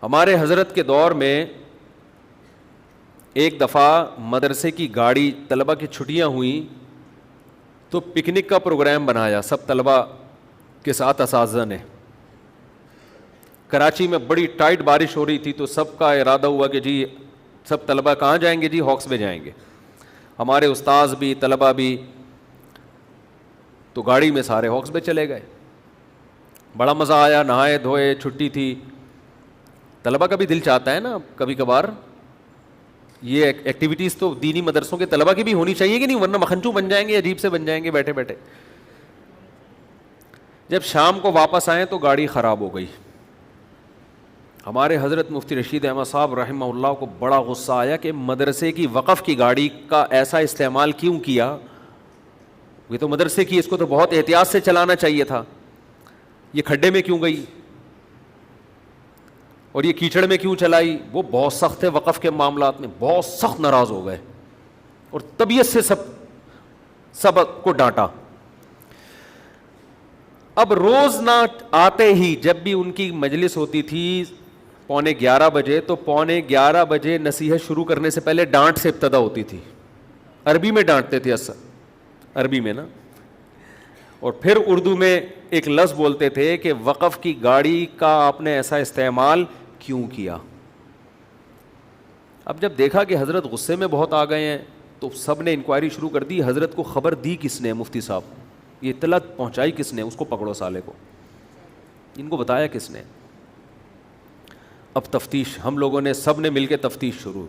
ہمارے حضرت کے دور میں ایک دفعہ مدرسے کی گاڑی، طلبہ کی چھٹیاں ہوئیں تو پکنک کا پروگرام بنایا سب طلبہ کے ساتھ اساتذہ نے. کراچی میں بڑی ٹائٹ بارش ہو رہی تھی تو سب کا ارادہ ہوا کہ جی سب طلبہ کہاں جائیں گے؟ جی ہاکس بے جائیں گے. ہمارے استاذ بھی طلبہ بھی. تو گاڑی میں سارے ہاکس بے چلے گئے. بڑا مزہ آیا، نہائے دھوئے، چھٹی تھی. طلبہ کا بھی دل چاہتا ہے نا کبھی کبھار یہ ایکٹیویٹیز تو دینی مدرسوں کے طلبہ کی بھی ہونی چاہیے کہ نہیں، ورنہ مکھنچو بن جائیں گے، عجیب سے بن جائیں گے بیٹھے بیٹھے. جب شام کو واپس آئیں تو گاڑی خراب ہو گئی. ہمارے حضرت مفتی رشید احمد صاحب رحمہ اللہ کو بڑا غصہ آیا کہ مدرسے کی وقف کی گاڑی کا ایسا استعمال کیوں کیا؟ یہ تو مدرسے کی، اس کو تو بہت احتیاط سے چلانا چاہیے تھا. یہ کھڈے میں کیوں گئی اور یہ کیچڑ میں کیوں چلائی؟ وہ بہت سخت ہے وقف کے معاملات میں، بہت سخت ناراض ہو گئے اور طبیعت سے سب کو ڈانٹا. اب روز نہ آتے ہی جب بھی ان کی مجلس ہوتی تھی 11:15 بجے، تو 11:15 بجے نصیحت شروع کرنے سے پہلے ڈانٹ سے ابتدا ہوتی تھی. عربی میں ڈانٹتے تھے، عربی میں نا، اور پھر اردو میں ایک لفظ بولتے تھے کہ وقف کی گاڑی کا آپ نے ایسا استعمال کیوں کیا؟ اب جب دیکھا کہ حضرت غصے میں بہت آ گئے ہیں تو سب نے انکوائری شروع کر دی. حضرت کو خبر دی کس نے؟ مفتی صاحب. یہ اطلاع پہنچائی کس نے؟ اس کو پکڑو سالے کو. ان کو بتایا کس نے؟ اب تفتیش، ہم لوگوں نے سب نے مل کے تفتیش شروع.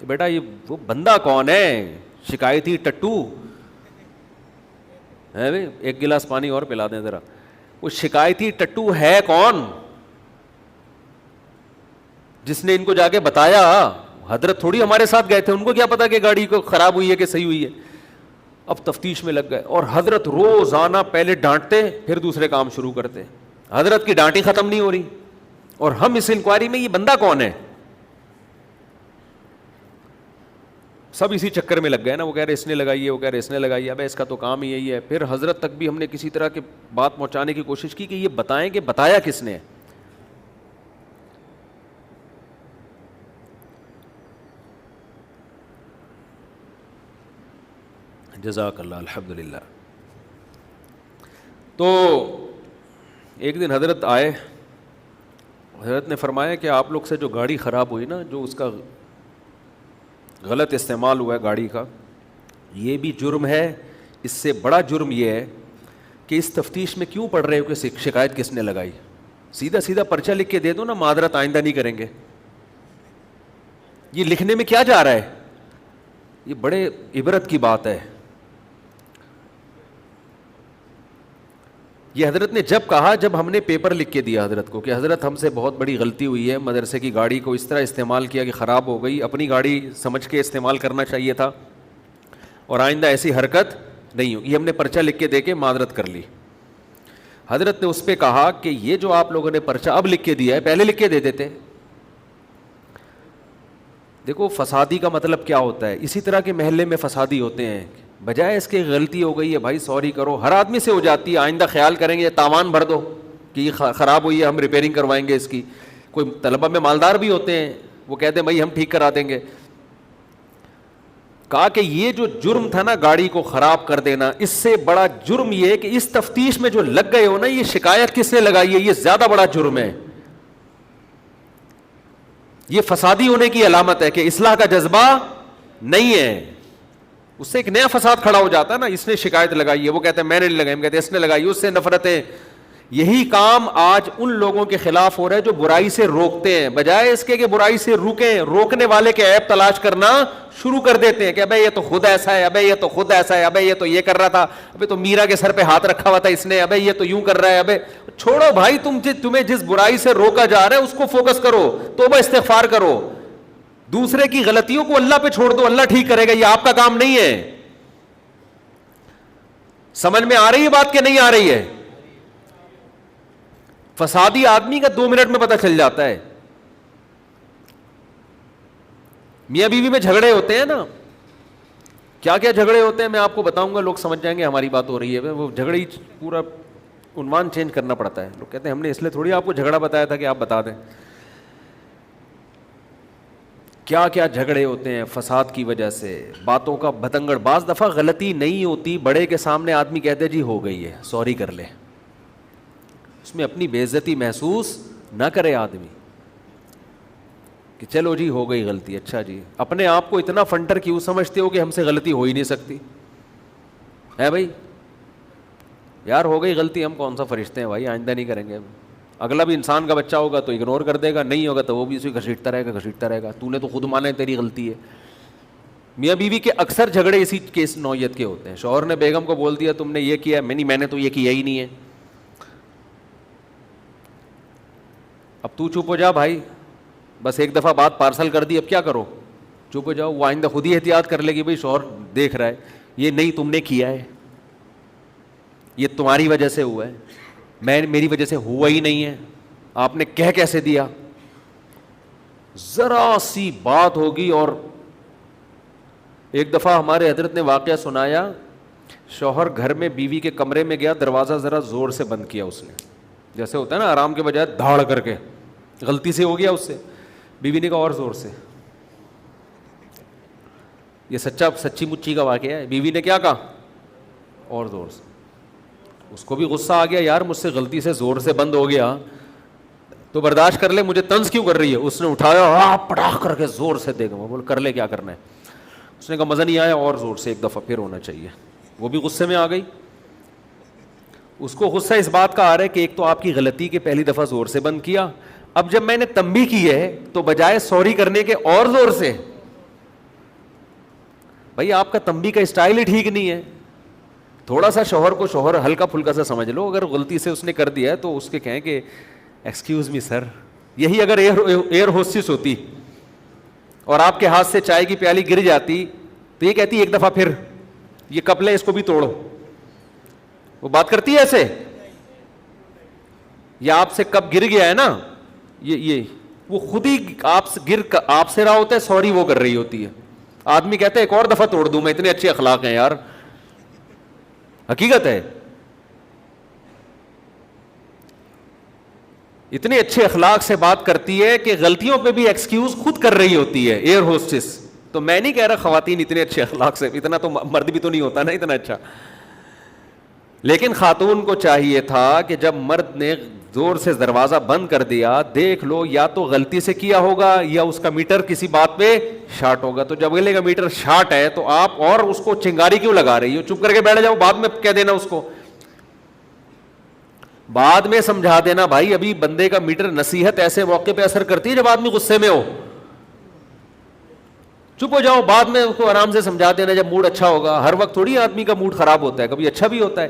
بیٹا یہ وہ بندہ کون ہے؟ شکایتی ٹٹو ہے بھائی، ایک گلاس پانی اور پلا دیں ذرا. وہ شکایتی ٹٹو ہے کون جس نے ان کو جا کے بتایا؟ حضرت تھوڑی ہمارے ساتھ گئے تھے، ان کو کیا پتا کہ گاڑی کو خراب ہوئی ہے کہ صحیح ہوئی ہے. اب تفتیش میں لگ گئے اور حضرت روزانہ پہلے ڈانٹتے پھر دوسرے کام شروع کرتے. حضرت کی ڈانٹی ختم نہیں ہو رہی اور ہم اس انکوائری میں یہ بندہ کون ہے. سب اسی چکر میں لگ گئے نا، وہ کہہ رہے اس نے لگائی ہے، وہ کہہ رہے اس نے لگائی ہے. اب اس کا تو کام ہی یہی ہے. پھر حضرت تک بھی ہم نے کسی طرح کی بات پہنچانے کی کوشش کی کہ یہ بتائیں کہ بتایا کس نے. جزاک اللہ. الحمدللہ. تو ایک دن حضرت آئے، حضرت نے فرمایا کہ آپ لوگ سے جو گاڑی خراب ہوئی نا، جو اس کا غلط استعمال ہوا ہے گاڑی کا، یہ بھی جرم ہے. اس سے بڑا جرم یہ ہے کہ اس تفتیش میں کیوں پڑھ رہے ہو کہ شکایت کس نے لگائی. سیدھا سیدھا پرچہ لکھ کے دے دو نا، معذرت آئندہ نہیں کریں گے. یہ لکھنے میں کیا جا رہا ہے؟ یہ بڑے عبرت کی بات ہے. یہ حضرت نے جب کہا، جب ہم نے پیپر لکھ کے دیا حضرت کو کہ حضرت ہم سے بہت بڑی غلطی ہوئی ہے، مدرسے کی گاڑی کو اس طرح استعمال کیا کہ خراب ہو گئی، اپنی گاڑی سمجھ کے استعمال کرنا چاہیے تھا اور آئندہ ایسی حرکت نہیں ہو. یہ ہم نے پرچہ لکھ کے دے کے معذرت کر لی. حضرت نے اس پہ کہا کہ یہ جو آپ لوگوں نے پرچہ اب لکھ کے دیا ہے، پہلے لکھ کے دے دیتے. دیکھو فسادی کا مطلب کیا ہوتا ہے. اسی طرح کے محلے میں فسادی ہوتے ہیں، بجائے اس کے غلطی ہو گئی ہے بھائی سوری کرو، ہر آدمی سے ہو جاتی ہے، آئندہ خیال کریں گے، تاوان بھر دو کہ یہ خراب ہوئی ہے، ہم ریپیئرنگ کروائیں گے اس کی. کوئی طلبہ میں مالدار بھی ہوتے ہیں، وہ کہتے ہیں بھائی ہم ٹھیک کرا دیں گے. کہا کہ یہ جو جرم تھا نا گاڑی کو خراب کر دینا، اس سے بڑا جرم یہ ہے کہ اس تفتیش میں جو لگ گئے ہو نا، یہ شکایت کس نے لگائی ہے، یہ زیادہ بڑا جرم ہے. یہ فسادی ہونے کی علامت ہے کہ اصلاح کا جذبہ نہیں ہے. اس سے ایک نیا فساد کھڑا ہو جاتا ہے نا، اس نے شکایت لگائی ہے، وہ کہتے ہیں میں نے نہیں لگائی، ہم کہتے ہیں اس نے لگائی، اس سے نفرتیں. یہی کام آج ان لوگوں کے خلاف ہو رہا ہے جو برائی سے روکتے ہیں، بجائے اس کے کہ برائی سے روکیں، روکنے والے کے عیب تلاش کرنا شروع کر دیتے ہیں کہ ابے یہ تو خود ایسا ہے، ابے یہ تو خود ایسا ہے، ابے یہ تو یہ کر رہا تھا، ابے تو میرا کے سر پہ ہاتھ رکھا ہوا تھا اس نے، ابے یہ تو یوں کر رہا ہے. ابے چھوڑو بھائی، تمہیں جس برائی سے روکا جا رہا ہے اس کو فوکس کرو، توبہ استغفار کرو. دوسرے کی غلطیوں کو اللہ پہ چھوڑ دو، اللہ ٹھیک کرے گا، یہ آپ کا کام نہیں ہے. سمجھ میں آ رہی ہے بات کہ نہیں آ رہی ہے؟ فسادی آدمی کا 2 منٹ میں پتہ چل جاتا ہے. میاں بیوی میں جھگڑے ہوتے ہیں نا، کیا کیا جھگڑے ہوتے ہیں میں آپ کو بتاؤں گا، لوگ سمجھ جائیں گے ہماری بات ہو رہی ہے. وہ جھگڑے ہی پورا عنوان چینج کرنا پڑتا ہے. لوگ کہتے ہیں ہم نے اس لیے تھوڑی آپ کو جھگڑا بتایا تھا کہ آپ بتا دیں. کیا کیا جھگڑے ہوتے ہیں فساد کی وجہ سے, باتوں کا بھتنگڑ. بعض دفعہ غلطی نہیں ہوتی, بڑے کے سامنے آدمی کہتے جی ہو گئی ہے, سوری کر لے, اس میں اپنی بے عزتی محسوس نہ کرے آدمی کہ چلو جی ہو گئی غلطی. اچھا جی, اپنے آپ کو اتنا فنٹر کیوں سمجھتے ہو کہ ہم سے غلطی ہو ہی نہیں سکتی ہے بھائی؟ یار ہو گئی غلطی, ہم کون سا فرشتے ہیں بھائی, آئندہ نہیں کریں گے. اگلا بھی انسان کا بچہ ہوگا تو اگنور کر دے گا, نہیں ہوگا تو وہ بھی اسے گھسیٹتا رہے گا. تو نے تو خود مانا ہے تیری غلطی ہے. میاں بیوی کے اکثر جھگڑے اسی کیس نوعیت کے ہوتے ہیں. شوہر نے بیگم کو بول دیا تم نے یہ کیا, میں نے تو یہ کیا ہی نہیں ہے. اب تو چپ ہو جا بھائی, بس ایک دفعہ بات پارسل کر دی, اب کیا کرو, چپ ہو جاؤ. وہ آئندہ خود ہی احتیاط کر لے گی, بھائی شوہر دیکھ رہا ہے, یہ نہیں تم نے کیا ہے, یہ تمہاری وجہ سے ہوا ہے, میری وجہ سے ہوا ہی نہیں ہے, آپ نے کہہ کیسے دیا. ذرا سی بات ہوگی. اور ایک دفعہ ہمارے حضرت نے واقعہ سنایا, شوہر گھر میں بیوی کے کمرے میں گیا, دروازہ ذرا زور سے بند کیا اس نے, جیسے ہوتا ہے نا آرام کے بجائے دھاڑ کر کے, غلطی سے ہو گیا اس سے. بیوی نے کہا اور زور سے. یہ سچی مچی کا واقعہ ہے. بیوی نے کیا کہا, اور زور سے. اس کو بھی غصہ آ گیا, یار مجھ سے غلطی سے زور سے بند ہو گیا تو برداشت کر لے, مجھے طنز کیوں کر رہی ہے. اس نے اٹھایا پٹاخ کر کے زور سے دے گا. وہ بول کر لے کیا کرنا ہے. اس نے کہا مزہ نہیں آیا, اور زور سے ایک دفعہ پھر ہونا چاہیے. وہ بھی غصے میں آ گئی. اس کو غصہ اس بات کا آ رہا ہے کہ ایک تو آپ کی غلطی کہ پہلی دفعہ زور سے بند کیا, اب جب میں نے تنبیہ کی ہے تو بجائے سوری کرنے کے اور زور سے. بھائی آپ کا تنبیہ کا اسٹائل ہی ٹھیک نہیں ہے. تھوڑا سا شوہر ہلکا پھلکا سا سمجھ لو. اگر غلطی سے اس نے کر دیا ہے تو اس کے کہیں کہ ایکسکیوز می سر. یہی اگر ایئر ہوسٹس ہوتی اور آپ کے ہاتھ سے چائے کی پیالی گر جاتی تو یہ کہتی ایک دفعہ پھر, یہ کپ لے اس کو بھی توڑو. وہ بات کرتی ہے ایسے, یا آپ سے کب گر گیا ہے نا, یہ وہ خود ہی آپ سے رہا ہوتا ہے, سوری وہ کر رہی ہوتی ہے. آدمی کہتا ہے ایک اور دفعہ توڑ دوں میں, اتنے اچھے اخلاق ہیں یار. حقیقت ہے, اتنے اچھے اخلاق سے بات کرتی ہے کہ غلطیوں پہ بھی ایکسکیوز خود کر رہی ہوتی ہے ایئر ہوسٹس. تو میں نہیں کہہ رہا خواتین اتنے اچھے اخلاق سے, اتنا تو مرد بھی تو نہیں ہوتا نا اتنا اچھا. لیکن خاتون کو چاہیے تھا کہ جب مرد نے زور سے دروازہ بند کر دیا, دیکھ لو یا تو غلطی سے کیا ہوگا یا اس کا میٹر کسی بات پہ شارٹ ہوگا. تو جب اگلے کا میٹر شارٹ ہے تو آپ اور اس کو چنگاری کیوں لگا رہی ہو, چپ کر کے بیٹھ جاؤ, بعد میں کہہ دینا اس کو, بعد میں سمجھا دینا. بھائی ابھی بندے کا میٹر, نصیحت ایسے موقع پہ اثر کرتی ہے جب آدمی غصے میں ہو. چپ ہو جاؤ, بعد میں اس کو آرام سے سمجھا دینا جب موڈ اچھا ہوگا. ہر وقت تھوڑی آدمی کا موڈ خراب ہوتا ہے, کبھی اچھا بھی ہوتا ہے.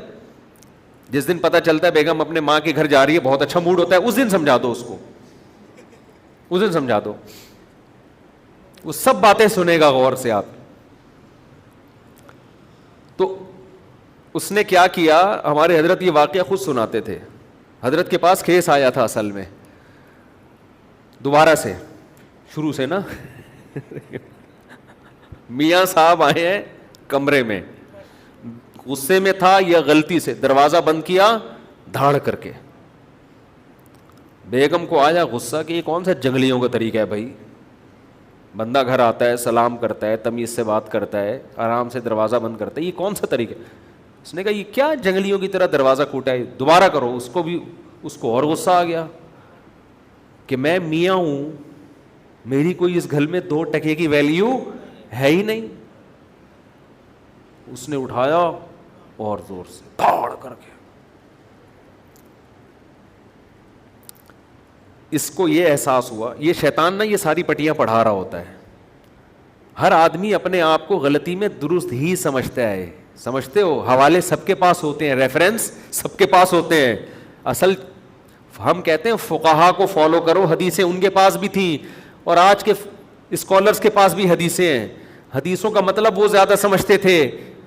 جس دن پتہ چلتا ہے بیگم اپنے ماں کے گھر جا رہی ہے, بہت اچھا موڈ ہوتا ہے, اس دن سمجھا دو اس کو, اس دن سمجھا دو. وہ سب باتیں سنے گا غور سے آپ. تو اس نے کیا کیا, ہمارے حضرت یہ واقعہ خود سناتے تھے. حضرت کے پاس کیس آیا تھا اصل میں, دوبارہ سے شروع سے نا. میاں صاحب آئے ہیں کمرے میں, غصے میں تھا یا غلطی سے دروازہ بند کیا دھاڑ کر کے. بیگم کو آیا غصہ کہ یہ کون سا جنگلیوں کا طریقہ ہے بھائی, بندہ گھر آتا ہے, سلام کرتا ہے, تمیز سے بات کرتا ہے, آرام سے دروازہ بند کرتا ہے, یہ کون سا طریقہ. اس نے کہا یہ کیا جنگلیوں کی طرح دروازہ کوٹا ہے, دوبارہ کرو. اس کو اور غصہ آ گیا کہ میں میاں ہوں, میری کوئی اس گھر میں 2 ٹکے کی ویلیو ہے ہی نہیں. اس نے اٹھایا اور زور سے دھاڑ کر کے. اس کو یہ احساس ہوا, یہ شیطان نا یہ ساری پٹیاں پڑھا رہا ہوتا ہے. ہر آدمی اپنے آپ کو غلطی میں درست ہی سمجھتا ہے. سمجھتے ہو, حوالے سب کے پاس ہوتے ہیں, ریفرنس سب کے پاس ہوتے ہیں. اصل ہم کہتے ہیں فقہا کو فالو کرو, حدیثیں ان کے پاس بھی تھیں اور آج کے اسکالرس کے پاس بھی حدیثیں ہیں. حدیثوں کا مطلب وہ زیادہ سمجھتے تھے,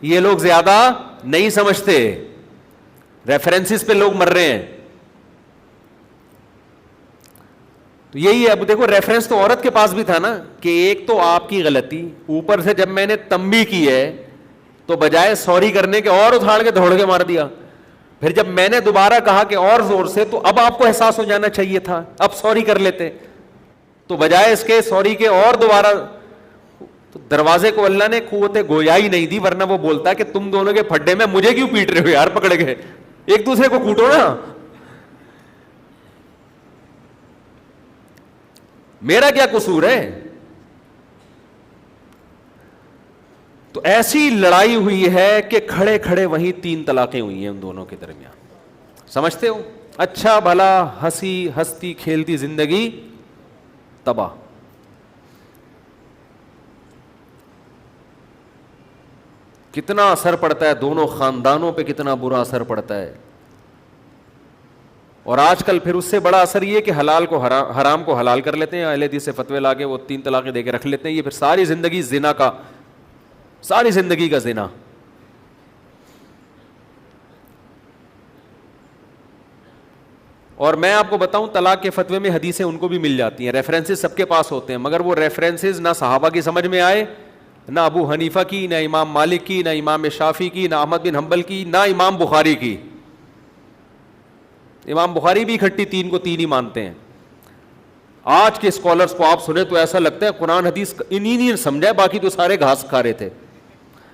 یہ لوگ زیادہ نہیں سمجھتے. ریفرنسز پہ لوگ مر رہے ہیں. تو یہی ہے. اب دیکھو ریفرنس تو عورت کے پاس بھی تھا نا, کہ ایک تو آپ کی غلطی, اوپر سے جب میں نے تنبیہ کی ہے تو بجائے سوری کرنے کے اور اٹھاڑ کے دوڑ کے مار دیا. پھر جب میں نے دوبارہ کہا کہ اور زور سے, تو اب آپ کو احساس ہو جانا چاہیے تھا, اب سوری کر لیتے. تو بجائے اس کے سوری کے اور دوبارہ تو دروازے کو اللہ نے قوت گویا ہی نہیں دی, ورنہ وہ بولتا کہ تم دونوں کے پھڈے میں مجھے کیوں پیٹ رہے ہو یار, پکڑ گئے ایک دوسرے کو کوٹو نا, میرا کیا قصور ہے. تو ایسی لڑائی ہوئی ہے کہ کھڑے کھڑے وہیں 3 طلاقیں ہوئی ہیں ان دونوں کے درمیان. سمجھتے ہو, اچھا بھلا ہستی کھیلتی زندگی تباہ. کتنا اثر پڑتا ہے دونوں خاندانوں پہ, کتنا برا اثر پڑتا ہے. اور آج کل پھر اس سے بڑا اثر یہ کہ حلال کو حرام کو حلال کر لیتے ہیں, اہل حدیث سے فتوے لا کے وہ 3 طلاقیں دے کے رکھ لیتے ہیں. یہ پھر ساری زندگی زنا کا, ساری زندگی کا زنا. اور میں آپ کو بتاؤں طلاق کے فتوے میں حدیثیں ان کو بھی مل جاتی ہیں, ریفرنسز سب کے پاس ہوتے ہیں, مگر وہ ریفرنسز نہ صحابہ کی سمجھ میں آئے, نہ ابو حنیفہ کی, نہ امام مالک کی, نہ امام شافعی کی, نہ احمد بن حنبل کی, نہ امام بخاری کی. امام بخاری بھی اکٹھی 3 کو 3 ہی مانتے ہیں. آج کے اسکالرس کو آپ سنیں تو ایسا لگتا ہے قرآن حدیث انہی نے سمجھا ہے, باقی تو سارے گھاس کھا رہے تھے.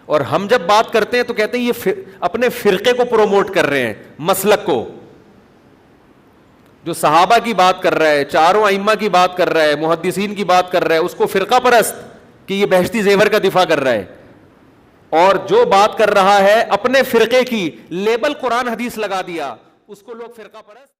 اور ہم جب بات کرتے ہیں تو کہتے ہیں یہ اپنے فرقے کو پروموٹ کر رہے ہیں, مسلک کو. جو صحابہ کی بات کر رہا ہے, چاروں ائمہ کی بات کر رہا ہے, محدثین کی بات کر رہا ہے, اس کو فرقہ پرست کہ یہ بہشتی زیور کا دفاع کر رہا ہے. اور جو بات کر رہا ہے اپنے فرقے کی, لیبل قرآن حدیث لگا دیا, اس کو لوگ فرقہ پرست